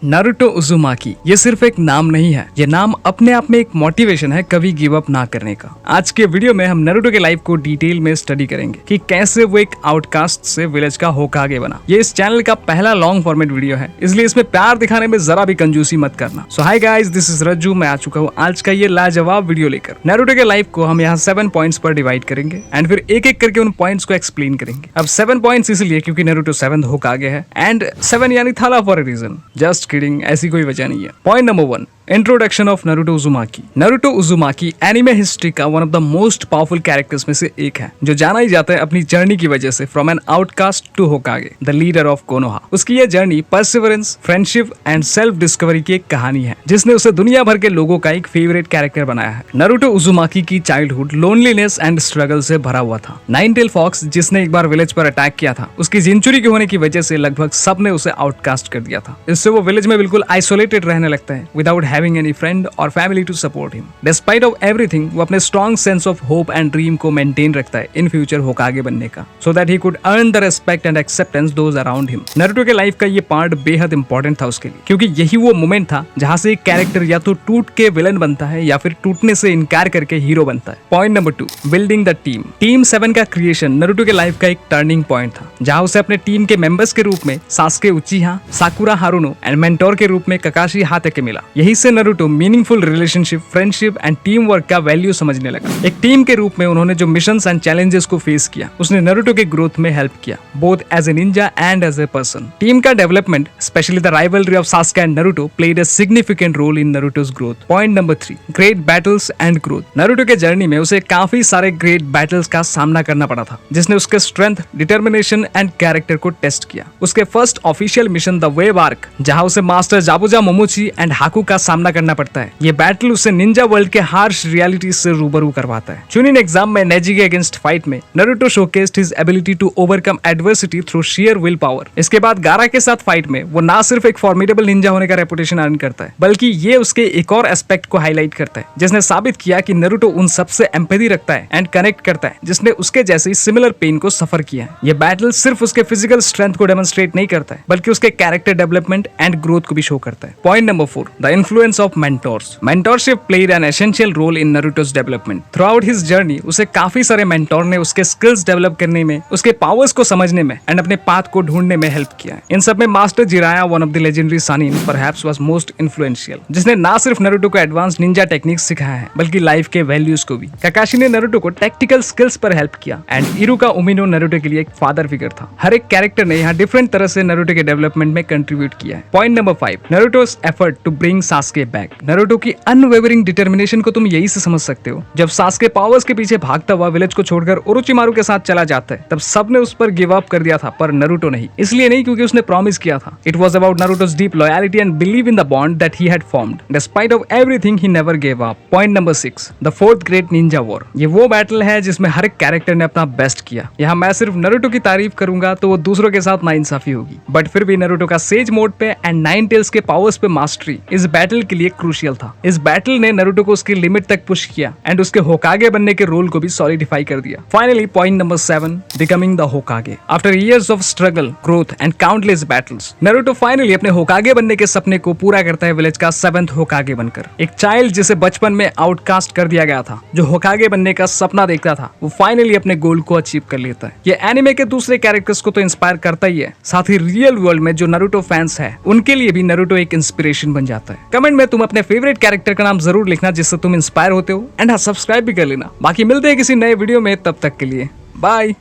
Naruto Uzumaki ये सिर्फ एक नाम नहीं है, ये नाम अपने आप में एक मोटिवेशन है कभी गिव अप ना करने का। आज के वीडियो में हम नारुतो के लाइफ को डिटेल में स्टडी करेंगे कि कैसे वो एक आउटकास्ट से विलेज का होकागे बना। ये इस चैनल का पहला लॉन्ग फॉर्मेट वीडियो है, इसलिए इसमें प्यार दिखाने में जरा भी कंजूसी मत करना। सो हाय गाइस, दिस इज रज्जू, मैं आ चुका हूँ आज का ये लाजवाब वीडियो लेकर। नारुतो के लाइफ को हम यहाँ 7 पॉइंट्स पर डिवाइड करेंगे एंड फिर एक एक करके उन पॉइंट्स को एक्सप्लेन करेंगे। अब 7 पॉइंट्स इसलिए क्योंकि नारुतो 7th होकागे है एंड 7 यानी Thala for a reason. Just kidding, ऐसी कोई वजह नहीं है। Point number 1, introduction of Naruto Uzumaki. Naruto Uzumaki anime history का one of the most powerful characters में से एक है, जो जाना ही जाता है अपनी जर्नी की वजह से from an outcast to Hokage, the leader of Konoha. उसकी यह journey perseverance, friendship and self discovery की एक कहानी है, जिसने उसे दुनिया भर के लोगों का एक फेवरेट कैरेक्टर बनाया है। नारुतो उज़ुमाकी की चाइल्डहुड लोनलीनेस एंड स्ट्रगल से भरा हुआ था। नाइन टेल फॉक्स, जिसने एक बार विलेज पर अटैक किया था, उसकी जिंचुरी के होने की वजह से लगभग सबने उसे आउटकास्ट कर दिया था। इससे वो विलेज में बिल्कुल आइसोलेटेड रहने लगता है विदाउट हैविंग एनी फ्रेंड और family to support him. Despite of everything, वो अपने strong sense of hope and dream को मेंटेन रखता है इन फ्यूचर होकागे बनने का, so that he could earn the respect and acceptance those around him. Naruto के life का ये पार्ट बेहद इंपॉर्टेंट था उसके लिए, क्योंकि यही वो मोमेंट था जहां से एक कैरेक्टर या तो टूट के विलन बनता है या फिर टूटने से इनकार करके हीरो बनता है। Point number 2, building the team. Team 7 का क्रिएशन नारुतो के लाइफ का एक टर्निंग पॉइंट था, जहां उसे अपने टीम के मेंबर्स के रूप में सासुके उचिहा, साकुरा हारुनो एंड मेंटोर के रूप में ककाशी हाताके मिला। यही से Naruto meaningful relationship, friendship and team work का वैल्यू समझने लगा। एक टीम के रूप में उन्होंने जो मिशंस एंड चैलेंजेस को फेस किया, उसने नारुतो के ग्रोथ में हेल्प किया, both as a ninja and as a person. Team का development, specially the rivalry of Sasuke and Naruto, played a significant role in Naruto's growth. Point number 3, great battles and growth. Naruto के journey में उसे काफी सारे great battles का सामना करना पड़ा था, जिसने उसके स्ट्रेंथ, डिटर्मिनेशन एंड कैरेक्टर को टेस्ट किया। उसके first official mission the wave arc, जहां उसे master Zabuza Momochi and Haku का सामना करना पड़ता है, ये बैटल उसे निंजा वर्ल्ड के हार्श रियलिटी से रूबरू करवाता है। चुनिन एग्जाम में नेजी के अगेंस्ट फाइट में Naruto showcased his ability to overcome adversity through sheer will power. इसके बाद गारा के साथ फाइट में वो ना सिर्फ एक फॉर्मिडेबल निंजा होने का रेपुटेशन अर्न करता है, बल्कि ये उसके एक और एस्पेक्ट को हाईलाइट करता है, जिसने साबित किया कि नारुतो उन सबसे एम्पैथी रखता है एंड कनेक्ट करता है जिसने उसके जैसे सिमिलर पेन को सफर किया है। ये बैटल सिर्फ उसके फिजिकल स्ट्रेंथ को डेमोन्स्ट्रेट नहीं करता है, बल्कि उसके कैरेक्टर डेवलपमेंट एंड ग्रोथ को भी शो करता है। Point number 4, the influence of mentors. Mentorship played an essential role in Naruto's development. Throughout his journey, उसे काफी सारे मेंटोर ने उसके स्किल्स डेवलप करने में, उसके पावर्स को समझने में एंड अपने पाथ को ढूंढने में हेल्प किया है। इन सब में master Jiraiya, one of the legendary Sannin, perhaps was most influential, जिसने ना सिर्फ नारुतो को एडवांस निंजा टेक्निक्स सिखाया है, बल्कि लाइफ के वैल्यूज को भी। काकाशी ने नारुतो को टेक्टिकल स्किल्स पर हेल्प किया एंड इरुका उमिनो नारुतो के लिए एक फादर फिगर था। हर एक कैरेक्टर ने यहाँ डिफरेंट तरह से नारुतो के डेवलपमेंट में कंट्रीब्यूट किया है। Point number 5, Naruto's effort to bring Sasuke back. Naruto की अनवेवरिंग डिटर्मिनेशन को तुम यही से समझ सकते हो। जब सासुके पावर्स के पीछे भागता हुआ विलेज को छोड़कर ओरोचिमारू के साथ चला जाता है, तब सबने उस पर गिव अप कर दिया था, पर नारुतो नहीं। इसलिए नहीं क्योंकि उसने प्रॉमिस किया था। It was about Naruto's deep loyalty and believe in the bond that he had formed. Despite of everything he never give up. Point number 6, the 4th great ninja war. ये वो battle है जिसमें हर एक character ने अपना best किया। यहाँ मैं सिर्फ नारुतो की तारीफ करूंगा तो वो दूसरों के साथ नाइंसाफी होगी, बट फिर भी नारुतो का सेज मोड पे एंड नाइन टेल्स के पावर्स पे मास्टरी इस बैटल के लिए क्रूशियल था। इस बैटल ने नारुतो को उसकी लिमिट तक पुश किया एंड उसके होकागे बनने के रोल को भी सॉलिडिफाई कर दिया। Finally point number 7, becoming the होकागे। After years of struggle, growth and countless battles, Naruto finally अपने होकागे बनने के सपने को पूरा करता है विलेज का 7th होकागे बनकर। एक चाइल्ड जिसे बचपन में आउटकास्ट कर दिया गया था, जो होकागे बनने का सपना देखता था, वो फाइनली अपने गोल को अचीव कर लेता है। ये एनिमे के दूसरे कैरेक्टर्स को तो इंस्पायर करता ही है, साथ ही रियल वर्ल्ड में जो नारुतो फैंस है उनके लिए भी नारुतो एक इंस्पिरेशन बन जाता है। कमेंट में तुम अपने फेवरेट कैरेक्टर का नाम जरूर लिखना जिससे तुम इंस्पायर होते हो, एंड हाँ, सब्सक्राइब भी कर लेना। बाकी मिलते हैं किसी नए वीडियो में, तब तक के लिए बाय।